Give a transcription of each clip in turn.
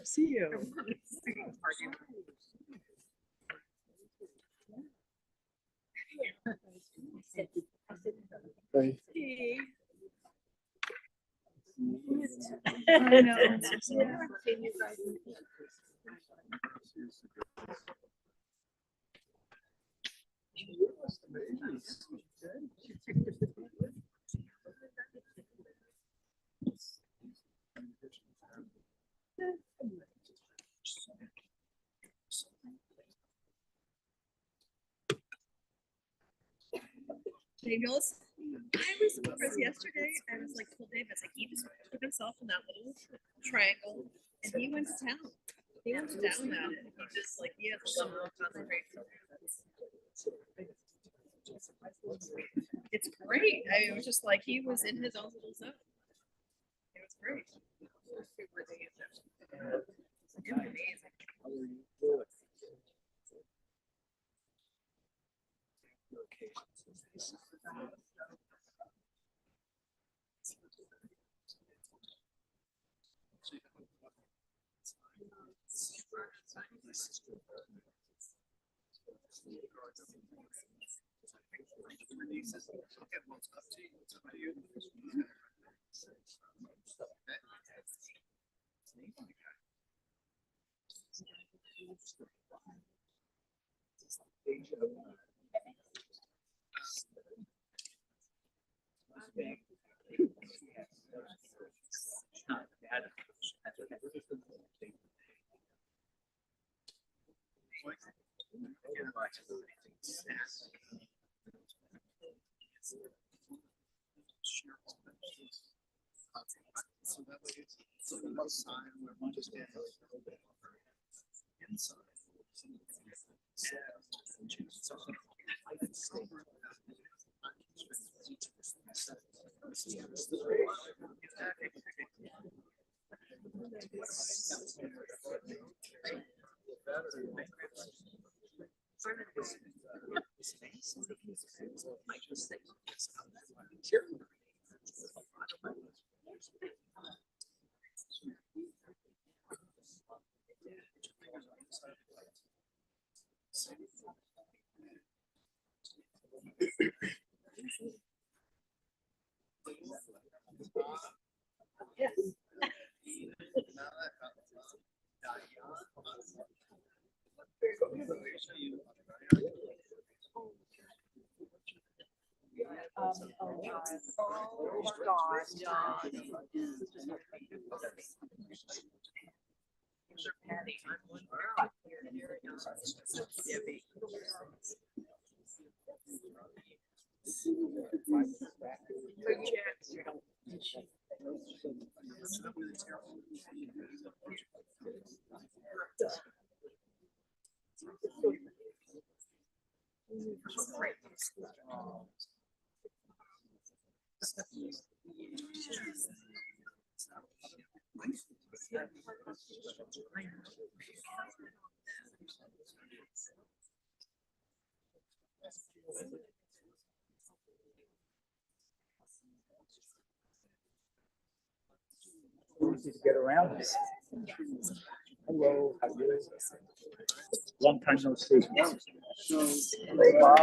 See you. Hey. I know. Daniels, I was surprised yesterday. I was like, told Dave, I was like, he just put himself in that little triangle and he went to town. He went down at it. He just like, he had to concentrate. It's great. It was just like he was in his own little zone. It was great. It's amazing. So that way it's on one side where we just get a little bit inside. Easy to get around. Hello, how are you? Long time no see. Bob.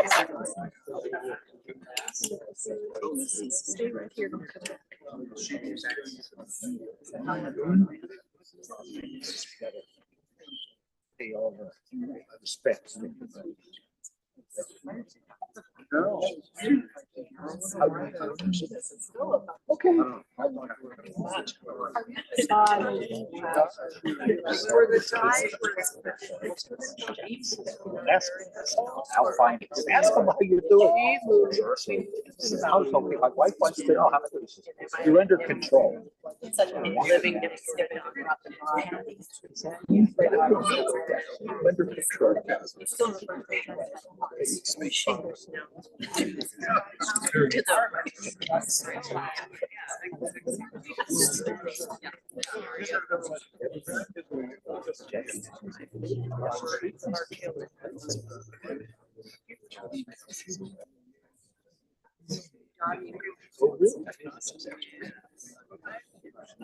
Stay right here. Don't come back. Pay all the respect. Okay. For the drive, I'll find it. Ask them how you're doing. Household, my wife wants to know how you're under control. such a living and snippet on Under control. shingles now.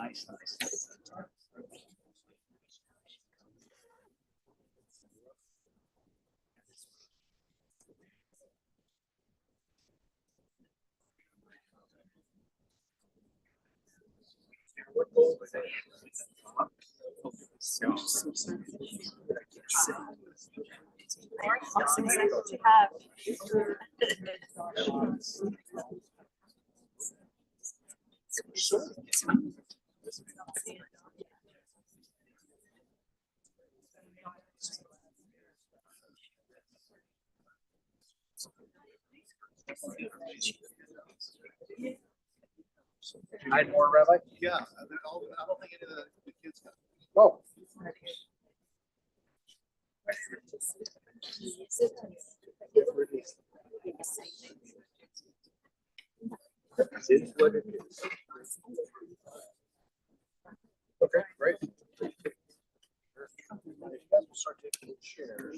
Nice, nice. To have. I had more, Rabbi? Yeah, I don't think any of the kids got. Oh. It's what it is. Okay, great. You guys will start taking chairs.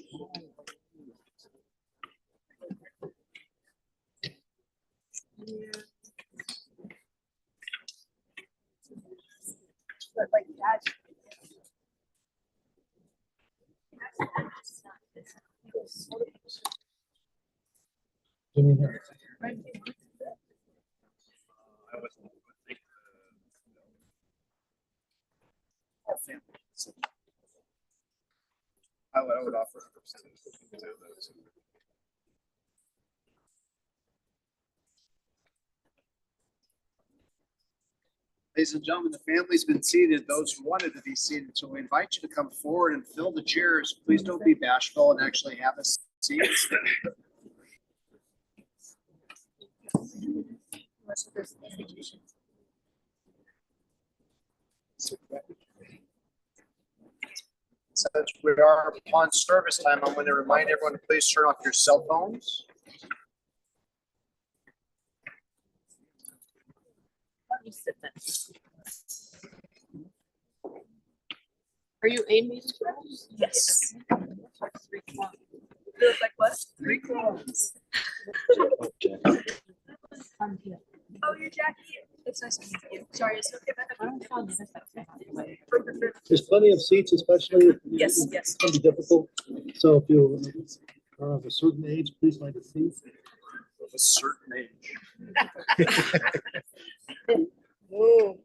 Like that. I would offer 100% to those. Ladies and gentlemen, the family's been seated, those who wanted to be seated, so we invite you to come forward and fill the chairs. Please don't be bashful and actually have a seat. Since we are upon service time, I'm going to remind everyone to please turn off your cell phones. Are you Amy? Yes. Feels like what? 3 clones. Oh, you're Jackie. It's nice to meet you. Sorry, is it okay if I There's plenty of seats, especially if Yes, yes. it's going to be difficult. So if you are of a certain age, please find a seat. Of a certain age. Whoa.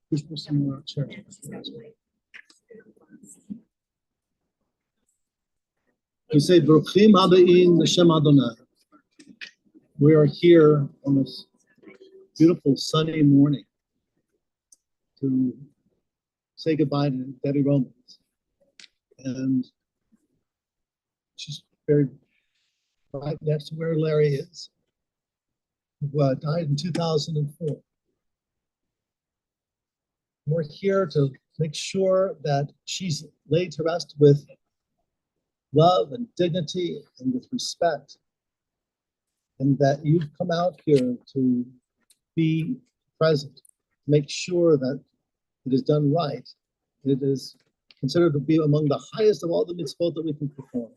Please put some more chairs. We say, Baruchim Habein L'Shem Adonai. We are here on this beautiful sunny morning to say goodbye to Debbie Romans. And she's buried right next to where Larry is, who died in 2004. We're here to make sure that she's laid to rest with love and dignity and with respect, and that you've come out here to be present, to make sure that it is done right. It is considered to be among the highest of all the mitzvot that we can perform.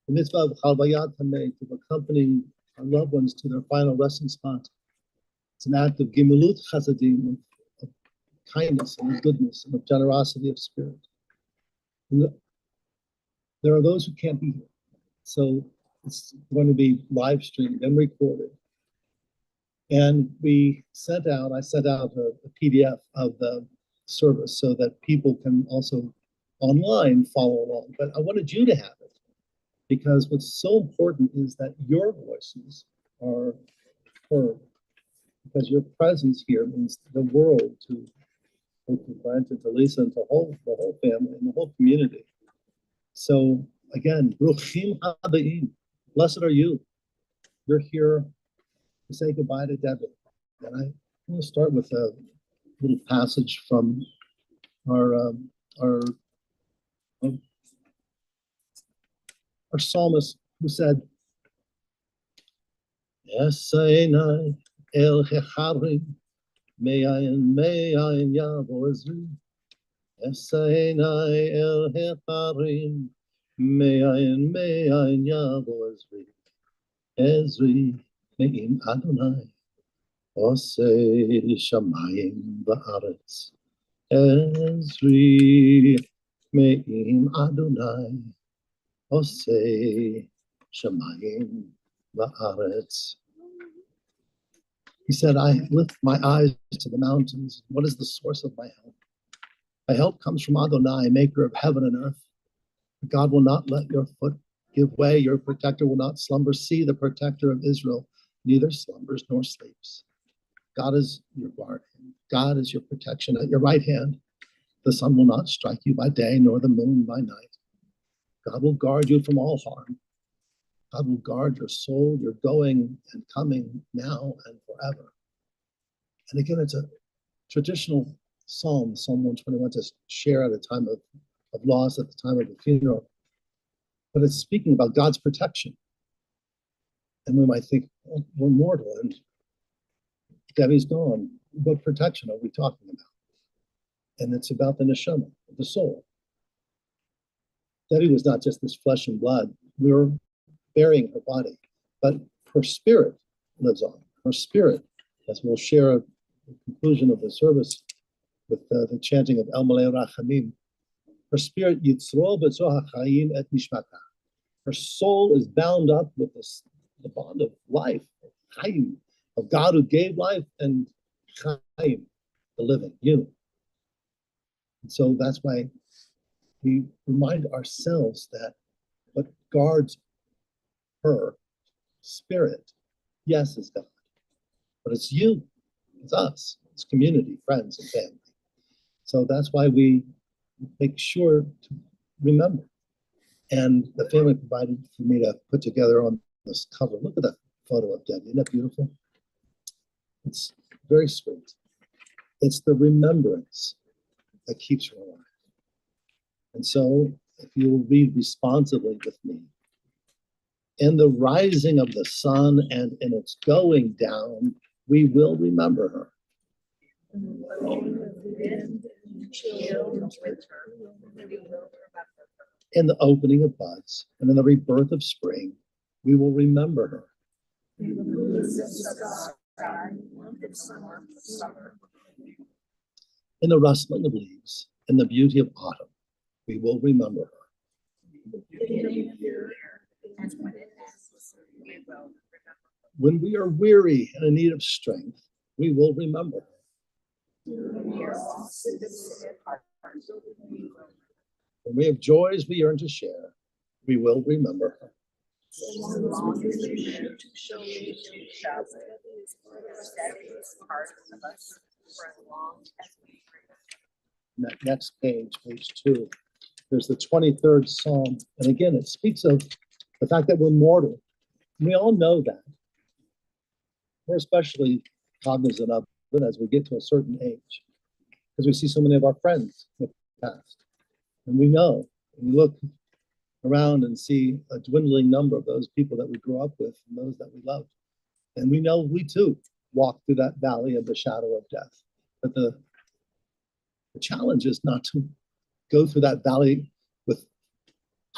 The mitzvah of Halvayat Hameh, to accompany our loved ones to their final resting spot. It's an act of Gimilut Chasadim, of kindness and of goodness and of generosity of spirit. And there are those who can't be here. So it's going to be live streamed and recorded. And I sent out a PDF of the service so that people can also online follow along. But I wanted you to have it because what's so important is that your voices are heard, because your presence here means the world to Brent and to Lisa and to the whole family and the whole community. So again, Bruchim Habein, blessed are you. You're here to say goodbye to Debbie. And I'm going to start with a little passage from our psalmist, who said, Esainai el hecharim, me'ayin yavo ezri. Esainai el hecharim, me'ayin yavo ezri. Ezri me'im Adonai, osei shamayim ba'aretz. Ezri me'im Adonai, osei shamayim ba'aretz. He said, I lift my eyes to the mountains. What is the source of my help? My help comes from Adonai, maker of heaven and earth. God will not let your foot give way. Your protector will not slumber. See, the protector of Israel neither slumbers nor sleeps. God is your guardian. God is your protection at your right hand. The sun will not strike you by day, nor the moon by night. God will guard you from all harm. God will guard your soul, your going and coming now and forever. And again, it's a traditional psalm, Psalm 121, to share at a time of loss, at the time of the funeral. But it's speaking about God's protection. And we might think, well, we're mortal and Debbie's gone. What protection are we talking about? And it's about the neshama, the soul. Debbie was not just this flesh and blood. We were burying her body, but her spirit lives on. Her spirit, as we'll share at the conclusion of the service with the chanting of El Malei Rachamim, her spirit, Yitzro B'Zoh HaChaim Et Nishmata. Her soul is bound up with the bond of life, of Chaim, of God who gave life, and Chaim, the living, you. And so that's why we remind ourselves that what guards her spirit, yes, is God, but it's you, it's us, it's community, friends, and family. So that's why we make sure to remember. And the family provided for me to put together on this cover. Look at that photo of Debbie. Isn't that beautiful? It's very sweet. It's the remembrance that keeps her alive. And so if you will read responsibly with me, in the rising of the sun and in its going down, we will remember her. In the opening of buds and in the rebirth of spring, we will remember her. In the rustling of leaves and the beauty of autumn, we will remember her. When we are weary and in need of strength, we will remember her. When we have joys we yearn to share, we will remember her. That next page, page 2, there's the 23rd Psalm. And again, it speaks of the fact that we're mortal. We all know that. We're especially cognizant of it as we get to a certain age, because we see so many of our friends in the past. And we know, and we look around and see a dwindling number of those people that we grew up with and those that we loved. And we know we too walk through that valley of the shadow of death. But the challenge is not to go through that valley with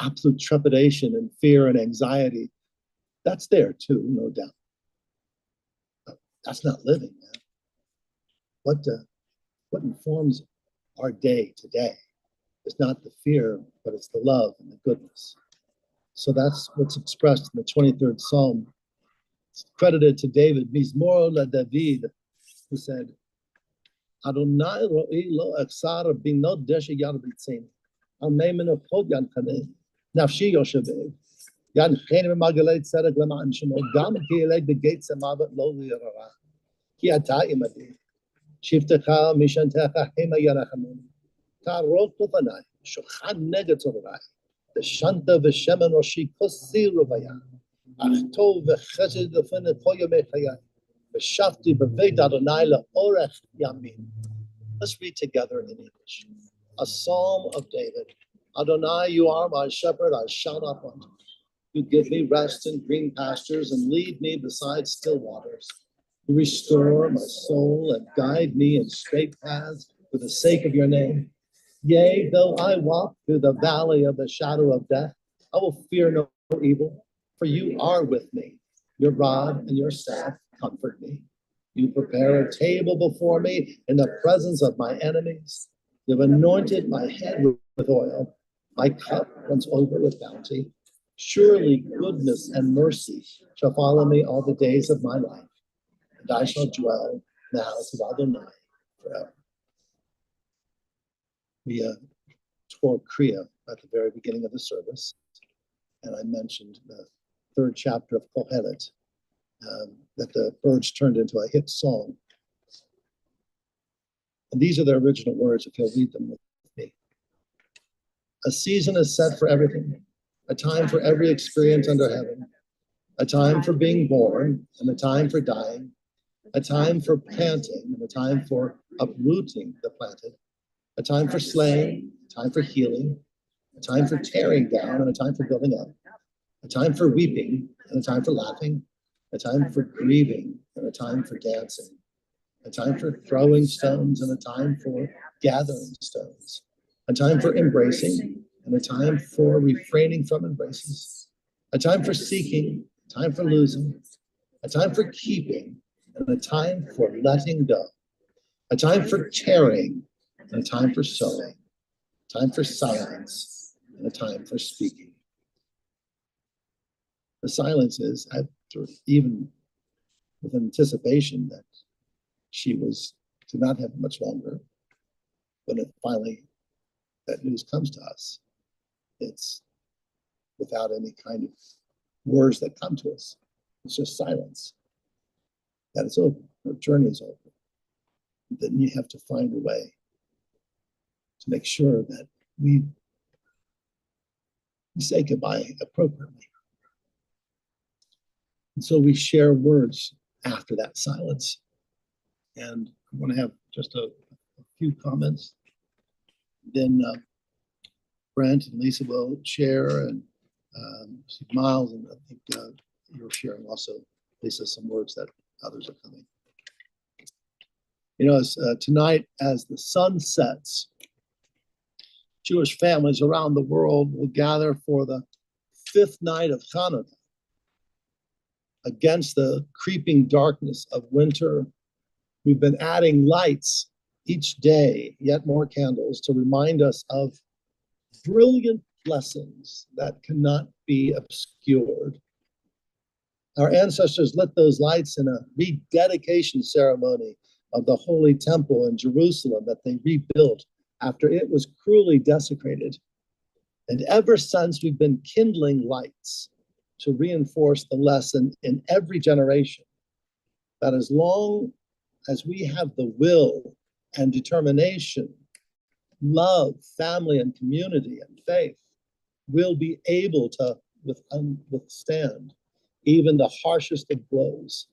absolute trepidation and fear and anxiety. That's there too, no doubt. But that's not living, man. What informs our day today is not the fear, but it's the love and the goodness. So that's what's expressed in the 23rd Psalm. It's credited to David, Mizmor LaDavid, who said, Adonai ro'i lo aksar binot deshe yar b'tzin. Al meimen opod yan chaneh. Nafshi yoshevev. Yan chenim magalei tzedek lema'an shemo. Gam ki eleg begates ha'mavet lo lirara. Ki ata imadi. Shiftecha mishantecha hema yarachamim. Tarot Tufanai, Shochan Negatorai, the Shanta Veshemen Roshi Kosi Rovaya, Achto Vechesed the Fenatoya Mechaya, the Shafti Baved Adonai La Orech Yamin. Let's read together in English. A Psalm of David. Adonai, you are my shepherd, I shall not want. You give me rest in green pastures and lead me beside still waters. You restore my soul and guide me in straight paths for the sake of your name. Yea, though I walk through the valley of the shadow of death, I will fear no evil, for you are with me. Your rod and your staff comfort me. You prepare a table before me in the presence of my enemies. You've anointed my head with oil. My cup runs over with bounty. Surely goodness and mercy shall follow me all the days of my life, and I shall dwell in the house of Adonai forever. We tore Kriya at the very beginning of the service, and I mentioned the third chapter of Kohelet, that the birds turned into a hit song. And these are the original words, if you'll read them with me. A season is set for everything, a time for every experience under heaven, a time for being born and a time for dying, a time for planting and a time for uprooting the planted, a time for slaying, a time for healing, a time for tearing down and a time for building up, a time for weeping and a time for laughing, a time for grieving and a time for dancing, a time for throwing stones and a time for gathering stones, a time for embracing and a time for refraining from embraces, a time for seeking, a time for losing, a time for keeping and a time for letting go, a time for tearing and a time for sowing, a time for silence and a time for speaking. The silence is, even with anticipation that she did not have much longer, when it finally, that news comes to us, it's without any kind of words that come to us. It's just silence. That it's over, her journey is over. Then you have to find a way to make sure that we say goodbye appropriately. And so we share words after that silence. And I want to have just a few comments. Then Brent and Lisa will share, and Miles, and I think you're sharing also, Lisa, some words that others are coming. You know, tonight as the sun sets, Jewish families around the world will gather for the fifth night of Hanukkah against the creeping darkness of winter. We've been adding lights each day, yet more candles, to remind us of brilliant blessings that cannot be obscured. Our ancestors lit those lights in a rededication ceremony of the Holy Temple in Jerusalem that they rebuilt after it was cruelly desecrated. And ever since, we've been kindling lights to reinforce the lesson in every generation that as long as we have the will and determination, love, family, and community, and faith, we'll be able to withstand even the harshest of blows.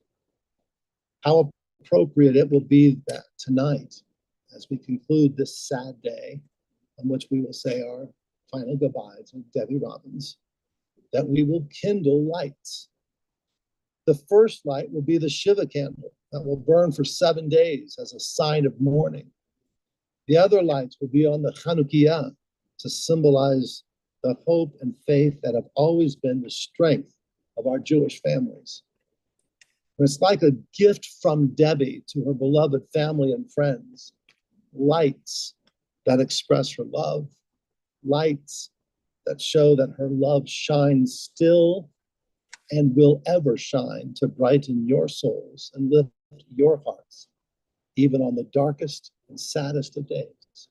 How appropriate it will be that tonight, as we conclude this sad day, on which we will say our final goodbyes with Debbie Robbins, that we will kindle lights. The first light will be the Shiva candle that will burn for 7 days as a sign of mourning. The other lights will be on the Chanukiah to symbolize the hope and faith that have always been the strength of our Jewish families. And it's like a gift from Debbie to her beloved family and friends. Lights that express her love, lights that show that her love shines still and will ever shine to brighten your souls and lift your hearts, even on the darkest and saddest of days.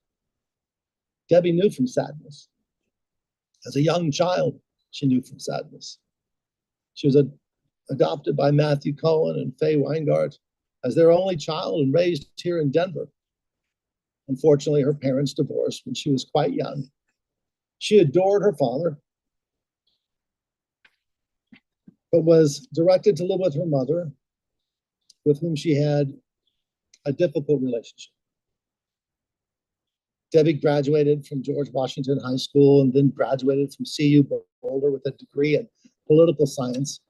Debbie knew from sadness. As a young child, she knew from sadness. She was adopted by Matthew Cohen and Faye Weingart as their only child and raised here in Denver. Unfortunately, her parents divorced when she was quite young. She adored her father, but was directed to live with her mother, with whom she had a difficult relationship. Debbie graduated from George Washington High School and then graduated from CU Boulder with a degree in political science,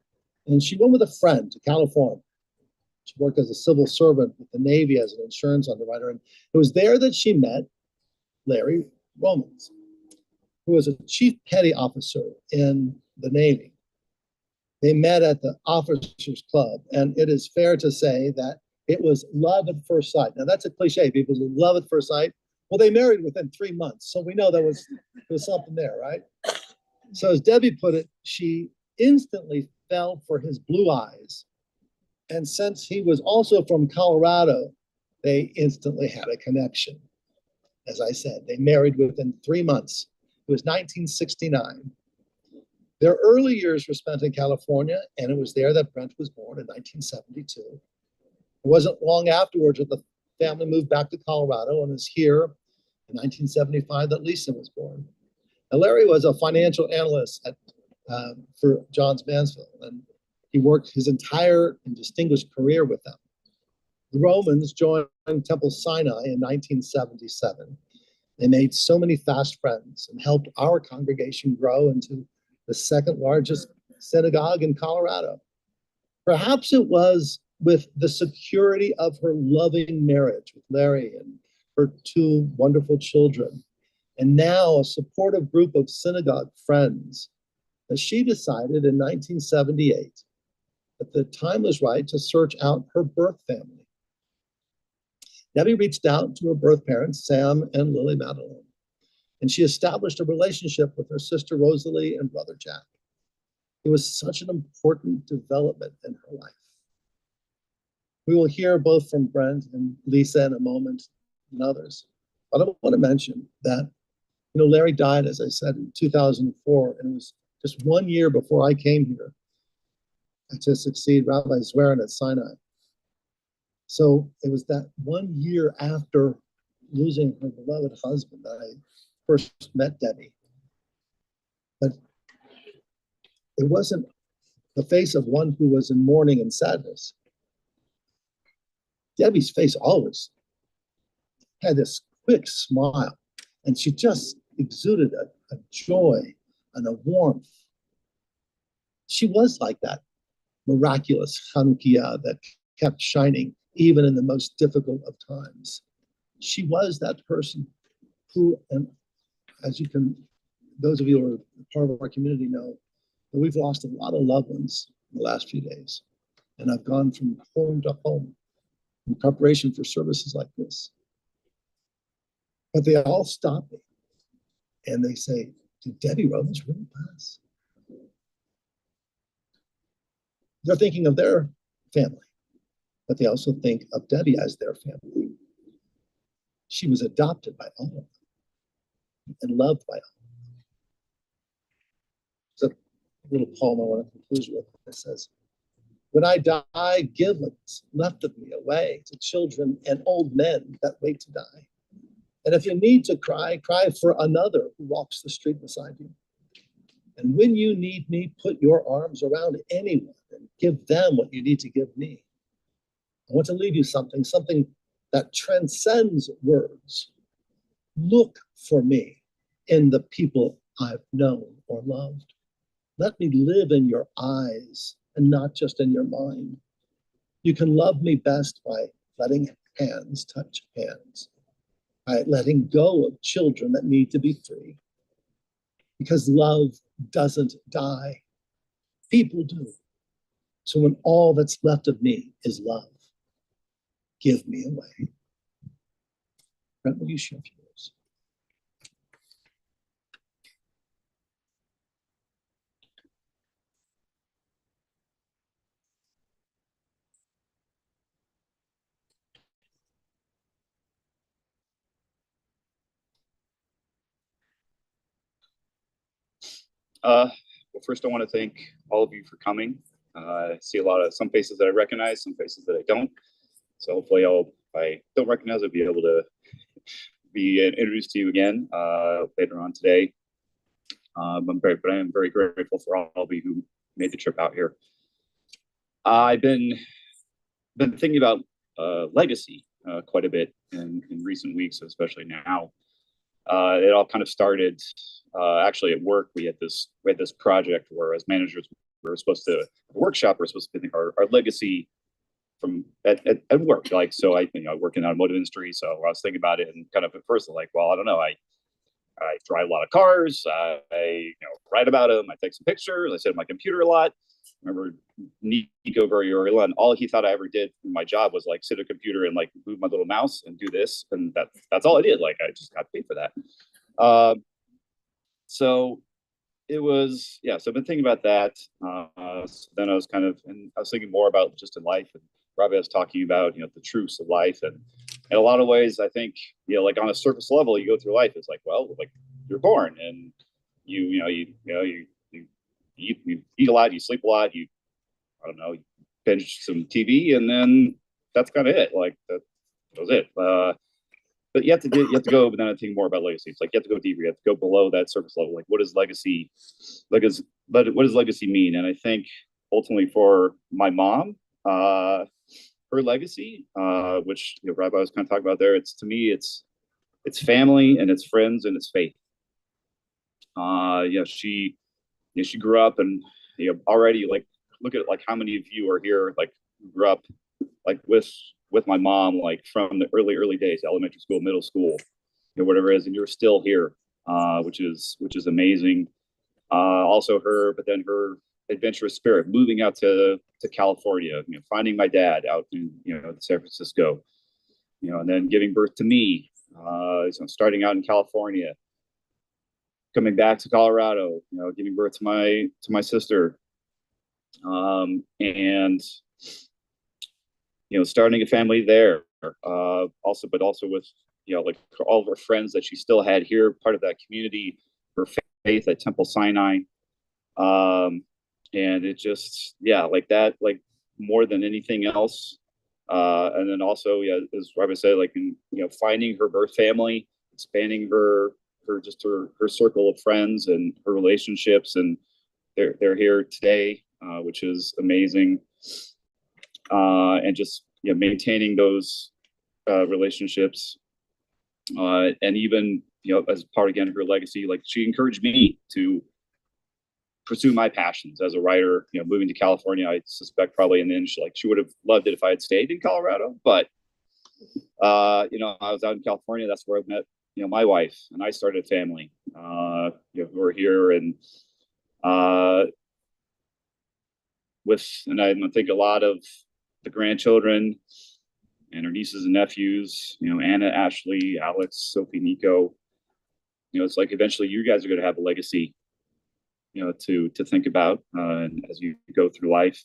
and she went with a friend to California. She worked as a civil servant with the Navy as an insurance underwriter, and it was there that she met Larry Romans, who was a chief petty officer in the Navy. They met at the Officers Club, and it is fair to say that it was love at first sight. Now, that's a cliche. People who love at first sight. Well, they married within 3 months, so we know there was something there, right? So as Debbie put it, she instantly fell for his blue eyes. And since he was also from Colorado, they instantly had a connection. As I said, they married within 3 months. It was 1969. Their early years were spent in California, and it was there that Brent was born in 1972. It wasn't long afterwards that the family moved back to Colorado, and it was here in 1975 that Lisa was born. Now, Larry was a financial analyst for Johns Mansfield, and he worked his entire and distinguished career with them. The Romans joined Temple Sinai in 1977. They made so many fast friends and helped our congregation grow into the second largest synagogue in Colorado. Perhaps it was with the security of her loving marriage with Larry and her 2 wonderful children, and now a supportive group of synagogue friends, that she decided in 1978 that the time was right to search out her birth family. Debbie reached out to her birth parents, Sam and Lily Madeline, and she established a relationship with her sister Rosalie and brother Jack. It was such an important development in her life. We will hear both from Brent and Lisa in a moment and others. But I want to mention that, Larry died, as I said, in 2004, and it was just 1 year before I came here to succeed Rabbi Zwerin at Sinai. So it was that 1 year after losing her beloved husband that I first met Debbie. But it wasn't the face of one who was in mourning and sadness. Debbie's face always had this quick smile, and she just exuded a joy and a warmth. She was like that miraculous Chanukiah that kept shining even in the most difficult of times. She was that person who, and as you can, those of you who are part of our community know, that we've lost a lot of loved ones in the last few days. And I've gone from home to home in preparation for services like this. But they all stop me and they say, did Debbie Romans really pass? They're thinking of their family, but they also think of Debbie as their family. She was adopted by all of them and loved by all. There's a little poem I want to conclude with that says, when I die, give what's left of me away to children and old men that wait to die. And if you need to cry, cry for another who walks the street beside you. And when you need me, put your arms around anyone and give them what you need to give me. I want to leave you something that transcends words. Look for me in the people I've known or loved. Let me live in your eyes and not just in your mind. You can love me best by letting hands touch hands, by letting go of children that need to be free. Because love doesn't die. People do. So when all that's left of me is love, give me away. Brent, will you share yours? Well, first I want to thank all of you for coming. I see some faces that I recognize, some faces that I don't. So hopefully if I don't recognize, I'll be able to be introduced to you again later on today. I am very grateful for all of you who made the trip out here. I've been thinking about legacy quite a bit in recent weeks, especially now. It all kind of started actually at work. We had this project where, as managers, were supposed to workshop. We're supposed to think our legacy from at work. Like, so I work in the automotive industry. So I was thinking about it and kind of at first like, well, I don't know. I drive a lot of cars. I write about them. I take some pictures. I sit at my computer a lot. I remember Nico very early on. All he thought I ever did in my job was like sit at a computer and like move my little mouse and do this, and that's all I did. Like I just got paid for that. So it was, yeah. So I've been thinking about that. So then I was thinking more about just in life, and Robbie was talking about the truths of life, and in a lot of ways, I think like on a surface level, you go through life. It's like, well, like you're born, and you eat a lot, you sleep a lot, you binge some TV, and then that's kind of it. Like that was it. But you have to go. But then I think more about legacy. It's like you have to go deeper. You have to go below that surface level. Like what does legacy mean? And I think ultimately for my mom, her legacy, which Rabbi was kind of talking about there, it's to me, it's family and it's friends and it's faith. She grew up and already like look at like how many of you are here like grew up like with my mom like from the early days, elementary school, middle school, whatever it is, and you're still here, which is amazing. Also but then her adventurous spirit, moving out to California, finding my dad out in San Francisco, and then giving birth to me, starting out in California, coming back to Colorado, giving birth to my sister, and starting a family there, also with like all of her friends that she still had here, part of that community, her faith at Temple Sinai, and it just like that, like more than anything else, and then also as Rabbi said, like finding her birth family, expanding her circle of friends and her relationships, and they're here today, which is amazing, and just maintaining those relationships, and even as part again of her legacy, like she encouraged me to pursue my passions as a writer. Moving to California, I suspect probably in the end she would have loved it if I had stayed in Colorado, but I was out in California. That's where I met my wife, and I started a family, who are here, and I think a lot of the grandchildren and her nieces and nephews, Anna, Ashley, Alex, Sophie, Nico, it's like eventually you guys are going to have a legacy, to think about, and as you go through life.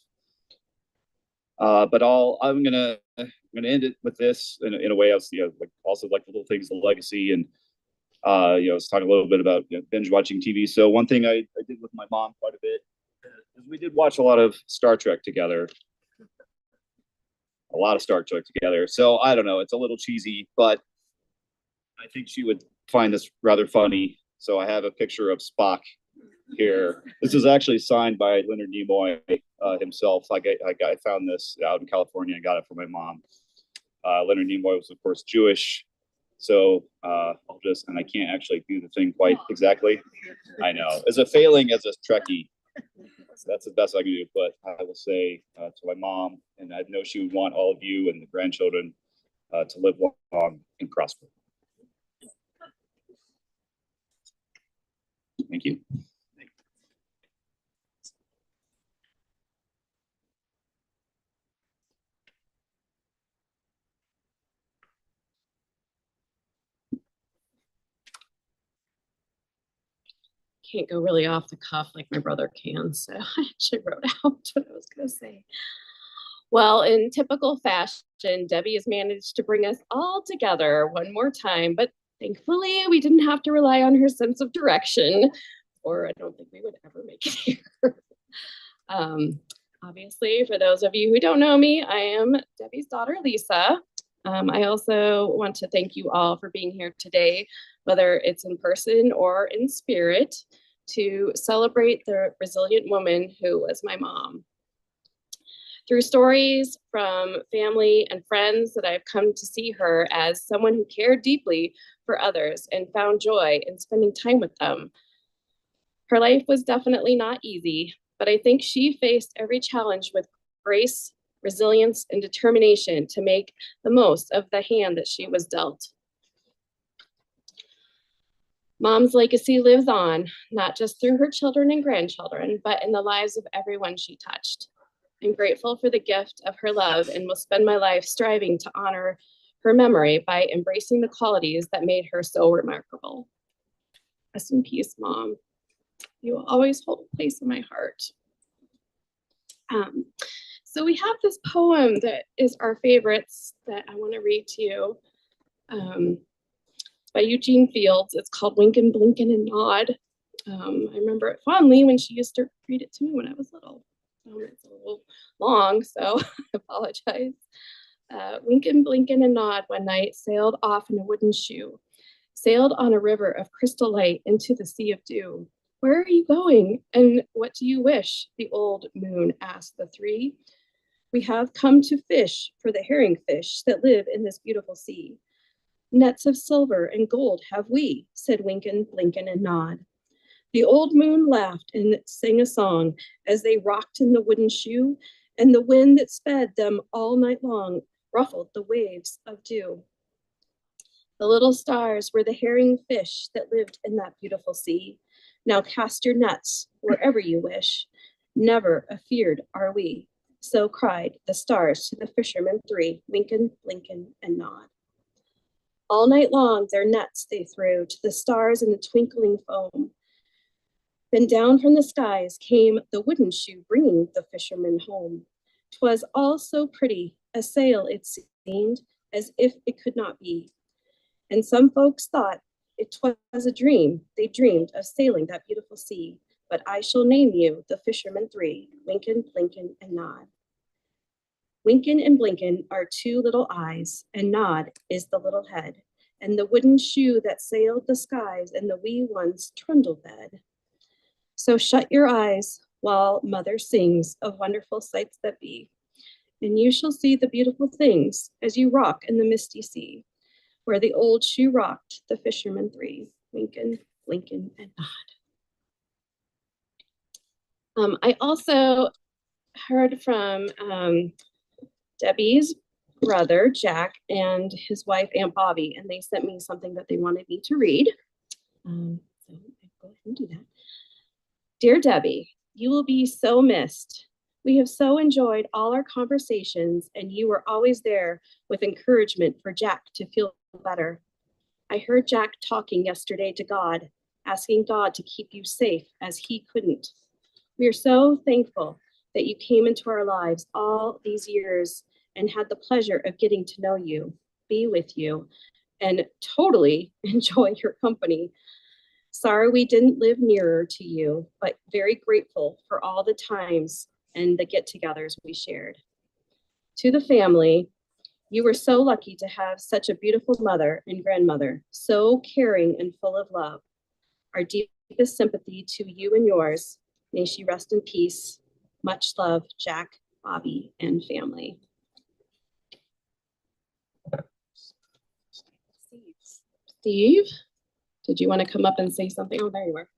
But I'm gonna end it with this in a way. I was like also like little things, the legacy, and I was talking a little bit about binge watching TV. So one thing I did with my mom quite a bit is we did watch a lot of Star Trek together. So I don't know, it's a little cheesy, but I think she would find this rather funny. So I have a picture of Spock here. This is actually signed by Leonard Nimoy himself. I found this out in California. I got it from my mom. Leonard Nimoy was of course Jewish, so and I can't actually do the thing quite exactly. I know, as a failing as a Trekkie, that's the best I can do. But I will say to my mom, and I know she would want all of you and the grandchildren to live long and prosper. Thank you. Can't go really off the cuff like my brother can, so I actually wrote out what I was going to say. Well, in typical fashion, Debbie has managed to bring us all together one more time, but thankfully we didn't have to rely on her sense of direction, or I don't think we would ever make it here. Obviously, for those of you who don't know me, I am Debbie's daughter, Lisa. I also want to thank you all for being here today, whether it's in person or in spirit, to celebrate the resilient woman who was my mom. Through stories from family and friends that I've come to see her as someone who cared deeply for others and found joy in spending time with them. Her life was definitely not easy, but I think she faced every challenge with grace, resilience, and determination to make the most of the hand that she was dealt. Mom's legacy lives on, not just through her children and grandchildren, but in the lives of everyone she touched. I'm grateful for the gift of her love and will spend my life striving to honor her memory by embracing the qualities that made her so remarkable. Rest in peace, Mom. You will always hold a place in my heart. So we have this poem that is our favorites that I want to read to you. By Eugene Fields. It's called Winkin', Blinkin', and Nod. I remember it fondly when she used to read it to me when I was little. It's a little long, so I apologize. Winkin', Blinkin', and Nod one night sailed off in a wooden shoe, sailed on a river of crystal light into the sea of dew. Where are you going, and what do you wish? The old moon asked the three. We have come to fish for the herring fish that live in this beautiful sea. Nets of silver and gold have we, said Winkin', Blinkin', and Nod. The old moon laughed and sang a song as they rocked in the wooden shoe, and the wind that sped them all night long ruffled the waves of dew. The little stars were the herring fish that lived in that beautiful sea. Now cast your nets wherever you wish. Never afeared are we. So cried the stars to the fishermen three, Winkin', Blinkin', and Nod. All night long their nets they threw to the stars in the twinkling foam. Then down from the skies came the wooden shoe, bringing the fishermen home. 'Twas all so pretty, a sail it seemed, as if it could not be. And some folks thought it was a dream. They dreamed of sailing that beautiful sea. But I shall name you the fishermen three, Winkin', Blinkin', and Nod. Winkin' and Blinkin' are two little eyes, and Nod is the little head, and the wooden shoe that sailed the skies, and the wee one's trundle bed. So shut your eyes while mother sings of wonderful sights that be, and you shall see the beautiful things as you rock in the misty sea, where the old shoe rocked the fishermen three, Winkin', Blinkin', and Nod. I also heard from Debbie's brother, Jack, and his wife, Aunt Bobby, and they sent me something that they wanted me to read. So I'll go ahead and do that. Dear Debbie, you will be so missed. We have so enjoyed all our conversations, and you were always there with encouragement for Jack to feel better. I heard Jack talking yesterday to God, asking God to keep you safe as he couldn't. We are so thankful that you came into our lives all these years and had the pleasure of getting to know you, be with you, and totally enjoy your company. Sorry we didn't live nearer to you, but very grateful for all the times and the get-togethers we shared. To the family, you were so lucky to have such a beautiful mother and grandmother, so caring and full of love. Our deepest sympathy to you and yours. May she rest in peace. Much love, Jack, Bobby, and family. Steve, did you want to come up and say something? Oh, there you are.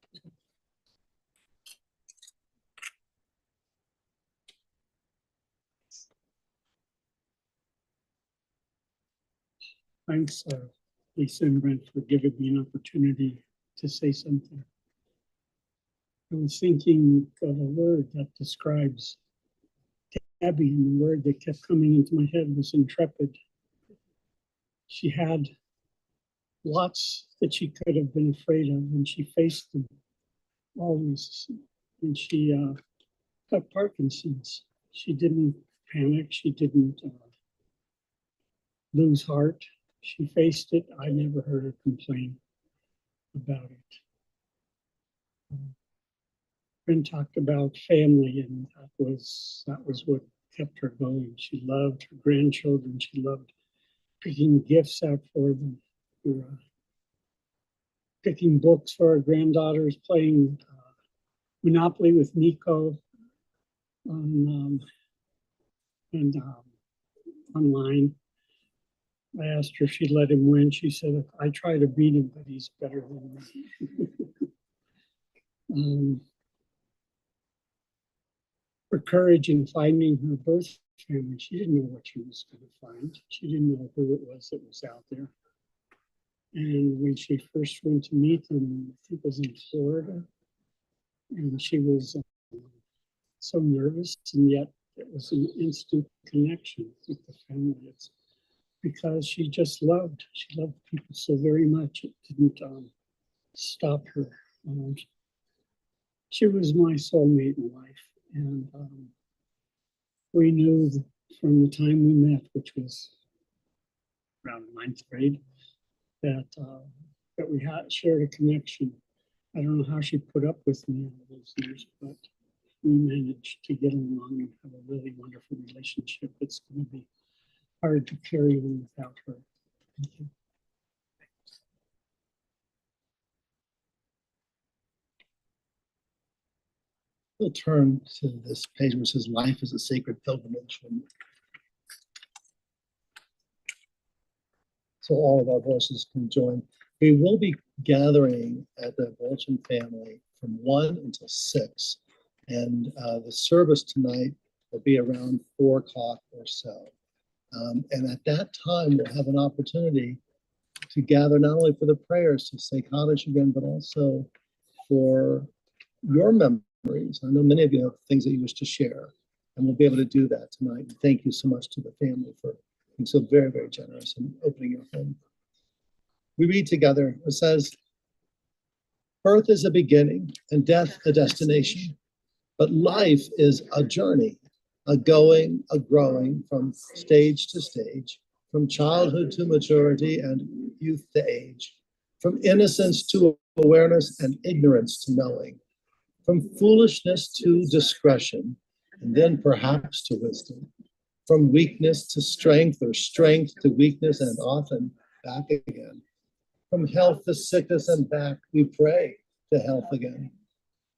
Thanks, Lisa and Brent, for giving me an opportunity to say something. I was thinking of a word that describes Debbie, and the word that kept coming into my head was intrepid. She had lots that she could have been afraid of, and she faced them always. And she got Parkinson's. She didn't panic. She didn't lose heart. She faced it. I never heard her complain about it. Brent talked about family, and that was what kept her going. She loved her grandchildren. She loved picking gifts out for them. We were, picking books for our granddaughters, playing Monopoly with Nico on online. I asked her if she'd let him win. She said, I try to beat him, but he's better than me. courage in finding her birth family. She didn't know what she was going to find. She didn't know who it was that was out there. And when she first went to meet them, I think it was in Florida, and she was so nervous, and yet it was an instant connection with the family. It's because she loved people so very much. It didn't stop her. She was my soulmate in life, and we knew from the time we met, which was around ninth grade, that we had shared a connection. I don't know how she put up with me all those years, but we managed to get along and have a really wonderful relationship. It's going to be hard to carry on without her. Thank you. We'll turn to this page which says life is a sacred pilgrimage. So all of our voices can join. We will be gathering at the Volchan family from 1 until 6. And the service tonight will be around 4 o'clock or so. And at that time, we'll have an opportunity to gather not only for the prayers to say Kaddish again, but also for your memories. I know many of you have things that you wish to share, and we'll be able to do that tonight. And thank you so much to the family for being so very, very generous and opening your home. We read together. It says, birth is a beginning and death a destination, but life is a journey, a going, a growing from stage to stage, from childhood to maturity and youth to age, from innocence to awareness and ignorance to knowing, from foolishness to discretion, and then perhaps to wisdom, from weakness to strength or strength to weakness and often back again, from health to sickness and back, we pray to health again,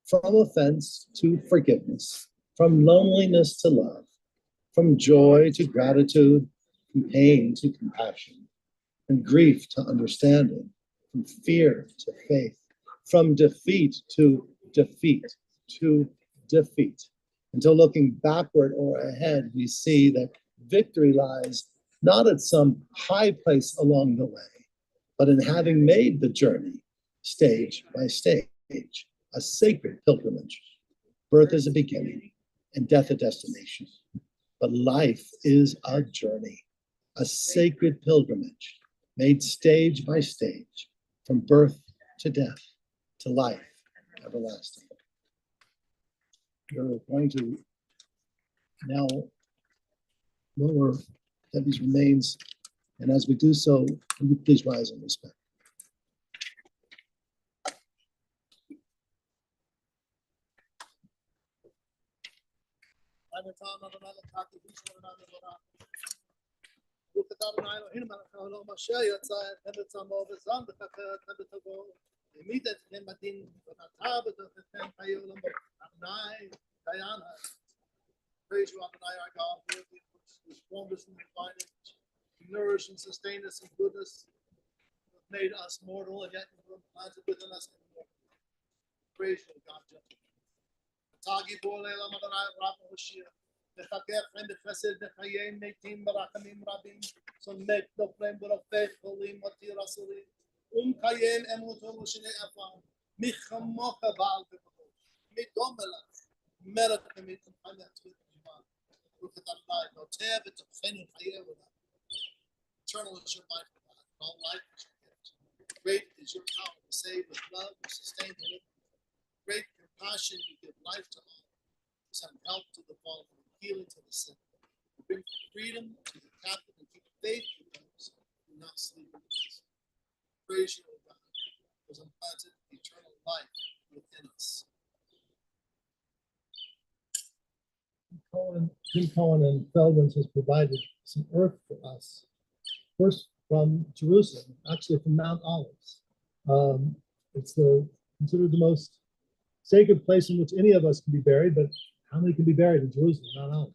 from offense to forgiveness, from loneliness to love, from joy to gratitude, from pain to compassion, and grief to understanding, from fear to faith, from defeat to defeat to defeat, until looking backward or ahead, we see that victory lies not at some high place along the way, but in having made the journey stage by stage, a sacred pilgrimage. Birth is a beginning and death a destination, but life is a journey, a sacred pilgrimage made stage by stage, from birth to death to life everlasting. We're going to now lower Debbie's remains, and as we do so, will you please rise in respect. Praise you, Adonai, our God, who formed us in the lineage, nourished and sustained us in goodness, made us mortal, and yet planted within us in the praise you, God. Tagi bole la Adonai, Rabba Hoshia. Nefakir and the Chesed, the Chayim, Netim, Barachamim, Rabim, so make the flame of faith, Holy Mati Rasuli, Kayem, Emutum, Shine Afan, Michamoka Val, Midomela, Merakamit, and look at that life, no tab, it's a fin and eternal is your life, God, and all life is your gift. Great is your power to save with love, to sustain the living. Great compassion, you give life to all. Send help to the fallen, healing to the sick. You bring freedom to the captive and keep faith to those who not sleep in peace. Praise you, O God, who has implanted eternal life within us. Tim Cohen and Feldman's has provided some earth for us. First from Jerusalem, actually from Mount Olives. It's considered the most sacred place in which any of us can be buried, but how many can be buried in Jerusalem? Mount Olives.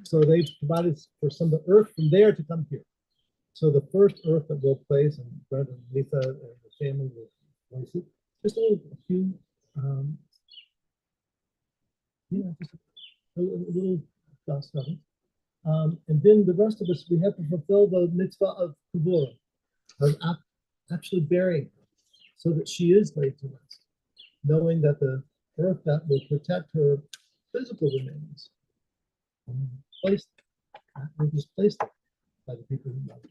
So they've provided for some of the earth from there to come here. So the first earth that we'll place, and Brent and Lisa and the family will place it, just a few, just a little dust of it. And then the rest of us, we have to fulfill the mitzvah of kavura, of actually burying her, so that she is laid to rest, knowing that the earth that will protect her physical remains placed, we just placed it by the people who love her.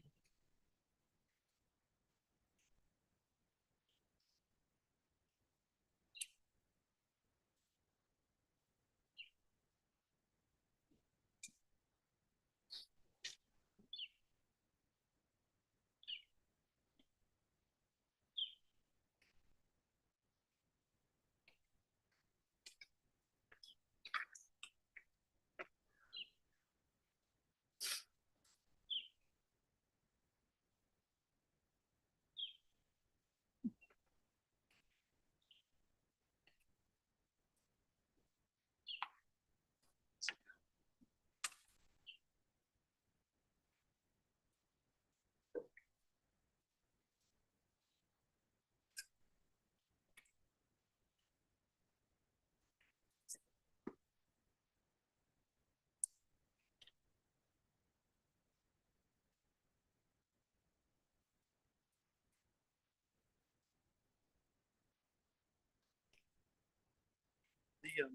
The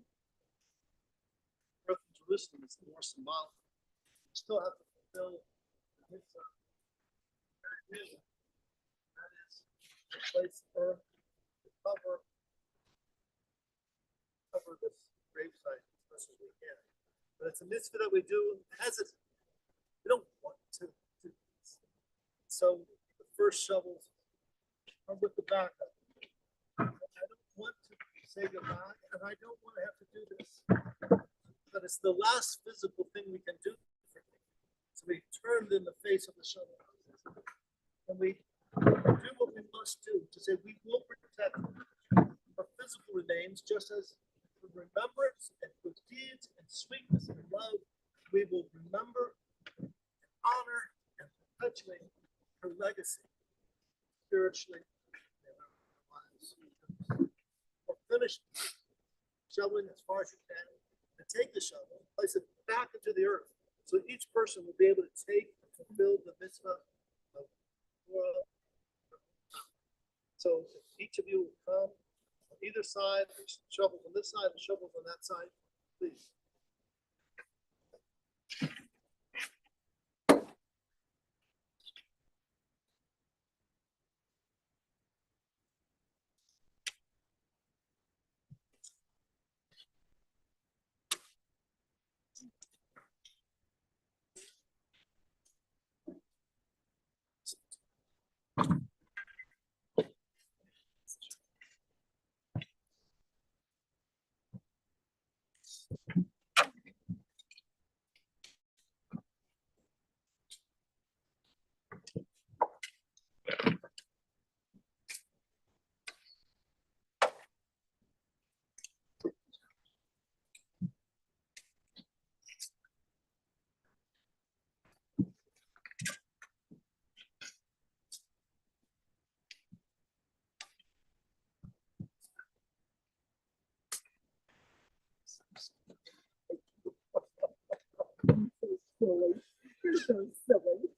birth of Jerusalem is more symbolic. You still have to fulfill the mitzvah. That is to place earth to cover this gravesite as much as we can. But it's a mitzvah that we do hesitant. We don't want to do this. So the first shovels are with the backup. I don't want to say goodbye, and I don't want to have to do this. But it's the last physical thing we can do for me. So we turned in the face of the shovel. And we do what we must do to say we will protect our physical remains, just as in remembrance and good deeds and sweetness and love, we will remember and honor and perpetuate her legacy spiritually in our lives. Or finish shoveling as far as you can and take the shovel, place it back into the earth, so each person will be able to take and fulfill the mitzvah of world. So if each of you will come on either side, there's shovels on this side and shovels on that side, please. You're so silly.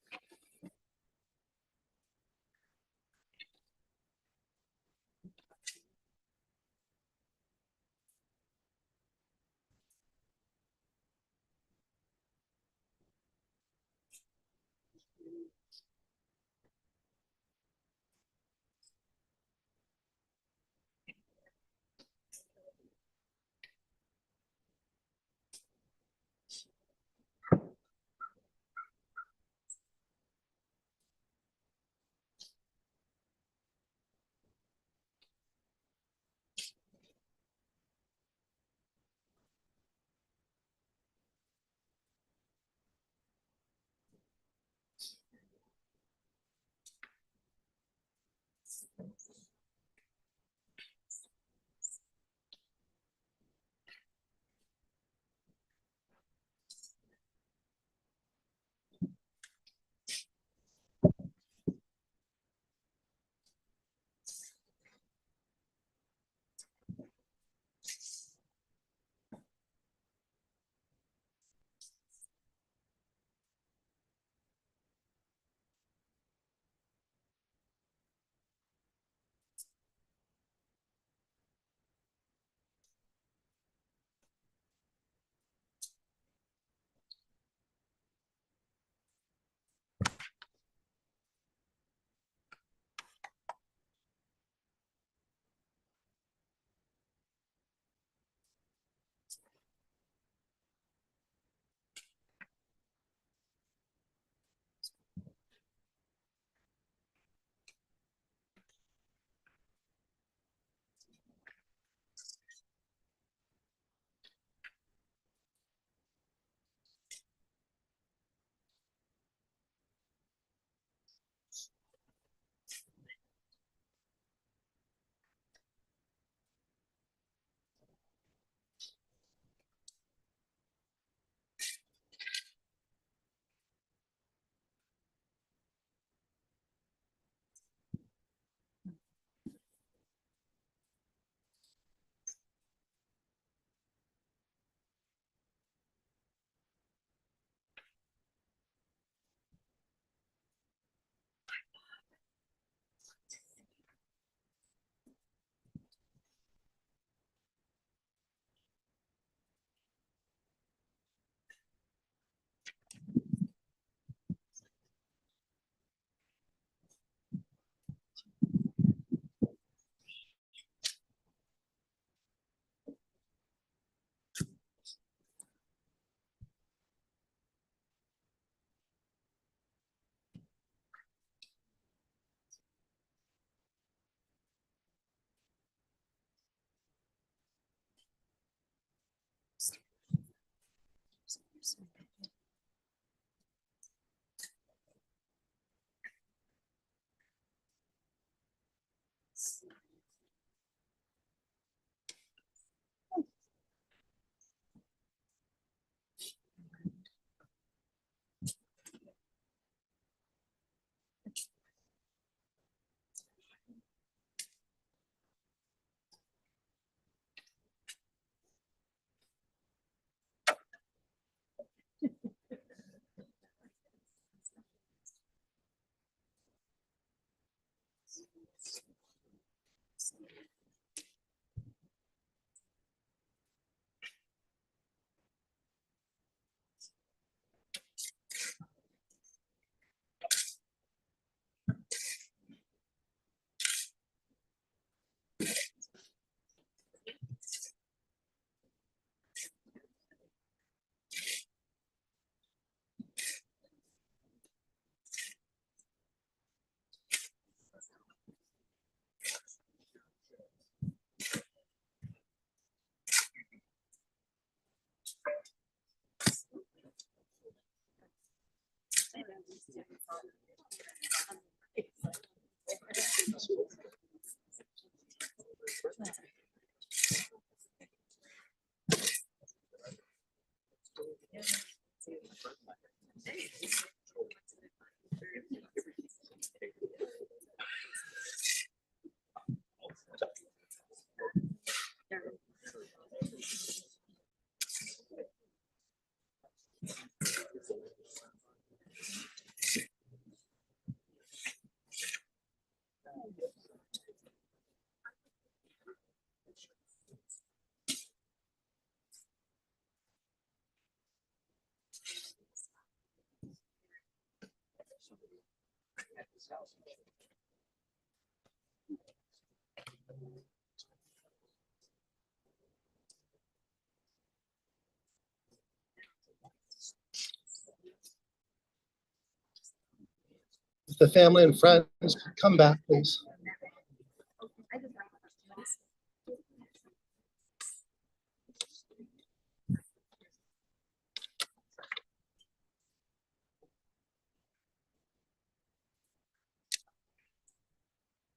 If the family and friends could come back, please.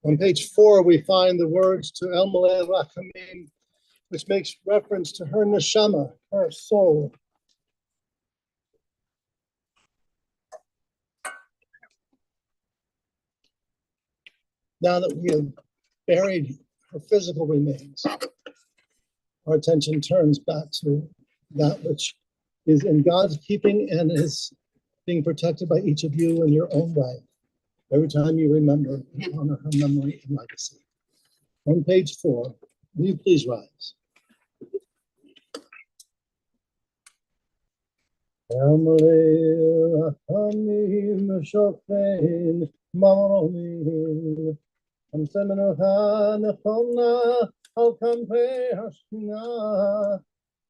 On page 4, we find the words to El Malay Rachamim, which makes reference to her neshama, her soul. Now that we have buried her physical remains, our attention turns back to that which is in God's keeping and is being protected by each of you in your own way. Every time you remember, you honor her memory and legacy. On page 4, will you please rise?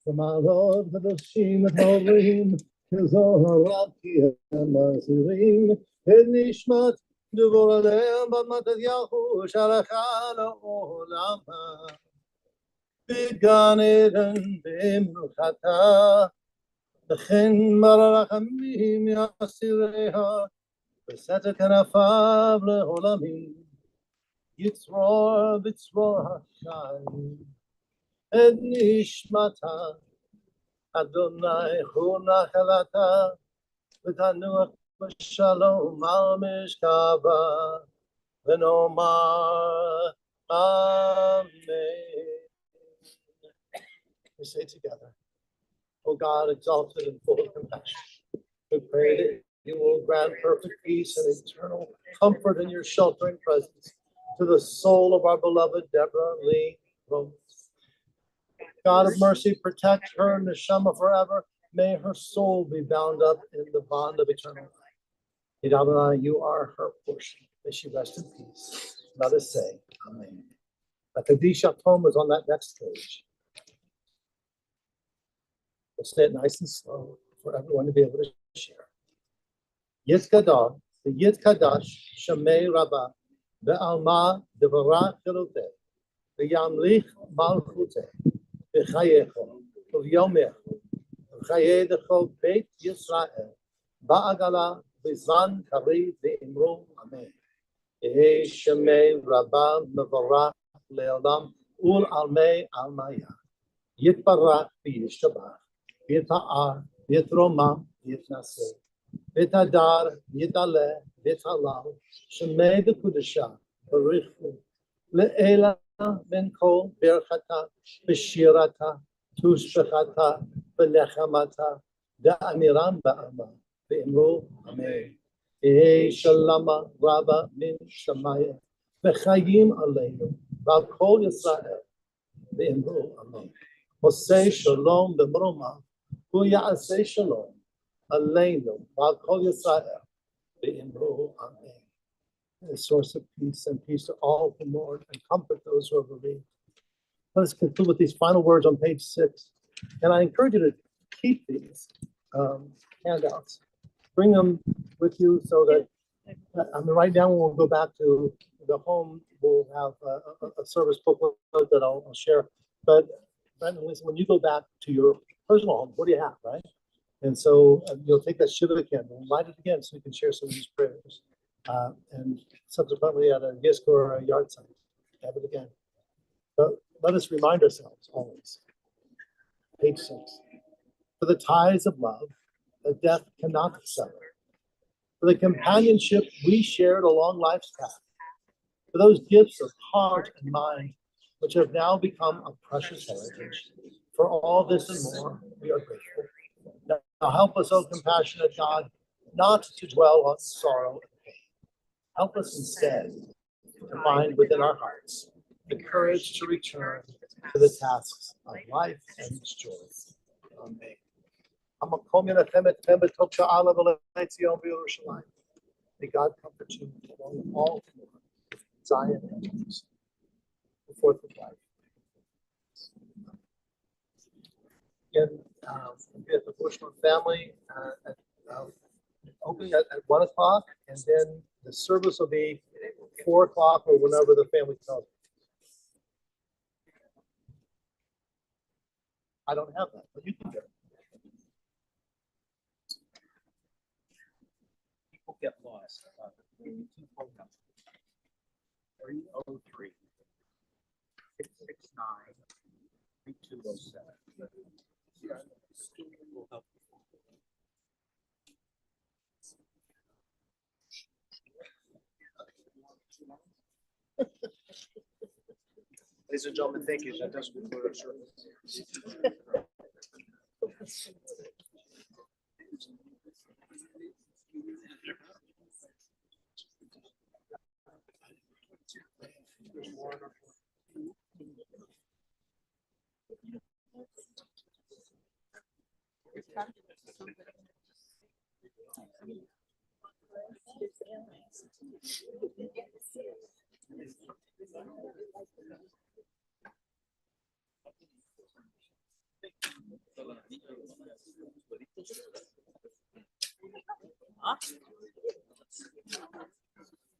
במעלות קדושים וטהורים, כזוהר כי הם מזהירים את נשמת דבור עליהם במתתיהו שלחה לעולמה. בגן עדן במנוחתה, וכן ברחמים יסיריה, ושאת כנפיו לעולמים, יצרור בצרור השמים. את נשמתה, אדוני הוא נחלתה, ותנוח בשלום על משכבה, ונאמר Amen. We say together, O God, exalted and full of compassion, we pray that you will grant perfect peace and eternal comfort in your sheltering presence to the soul of our beloved Debra Lee Rose. God of mercy, protect her neshama forever. May her soul be bound up in the bond of eternal life. Adonai, you are her portion. May she rest in peace. Let us say, Amen. The Kaddish poem is on that next page. We'll say it nice and slow for everyone to be able to share. Yitzkadah, the Yitzkadash, Shemei Rabbah, Be'alma, Devarah Chiluteh, Be'yamlich Malchuteh, B'chayecho, B'yomecho, חיי דכל בית ישראל, בעגלה בזמן קריב ואמרו אמן. יהי שמי רבה מבורך לעולם ולעלמי עלמיה. יתברך וישתבח, יתאר, יתרומם, יתנשא, יתהדר, יתעלה, יתהלל, שמי בקודשה, בריחו, לעילה בין כל ברכתה, בשירתה, תושבחתה, בנחמתה, דאמירם בעלמא, ואמרו אמן. יהי שלמה רבה מן שמיים, וחיים עלינו, ועל כל ישראל, ואמרו אמן. עושה שלום במרומה, הוא יעשה שלום עלינו ועל כל ישראל, ואמרו amen. The source of peace and peace to all who mourn and comfort those who are bereaved. Let us conclude with these final words on page 6. And I encourage you to keep these handouts. Bring them with you so that, right now when we'll go back to the home, we'll have a service booklet that I'll share. But Brandon, listen, when you go back to your personal home, what do you have, right? And so you'll take that Shiva candle and light it again so you can share some of these prayers. And subsequently at a disc or a yard site, have it again. But let us remind ourselves always. Page 6. For the ties of love that death cannot sever. For the companionship we shared along life's path. For those gifts of heart and mind which have now become a precious heritage. For all this and more, we are grateful. Now help us, O compassionate God, not to dwell on sorrow and pain. Help us instead to find within our hearts the courage to return to the tasks of life and its joys. Amen. May God comfort you along with all who mourn, Zion and Jerusalem. The 4th of life. Again, we have the Bushman family opening at 1 o'clock, and then the service will be 4 o'clock or whenever the family tells. I don't have that, but you can get it. People get lost. 303 669 3207. Will help you. Ladies and gentlemen, thank you. That does conclude our service.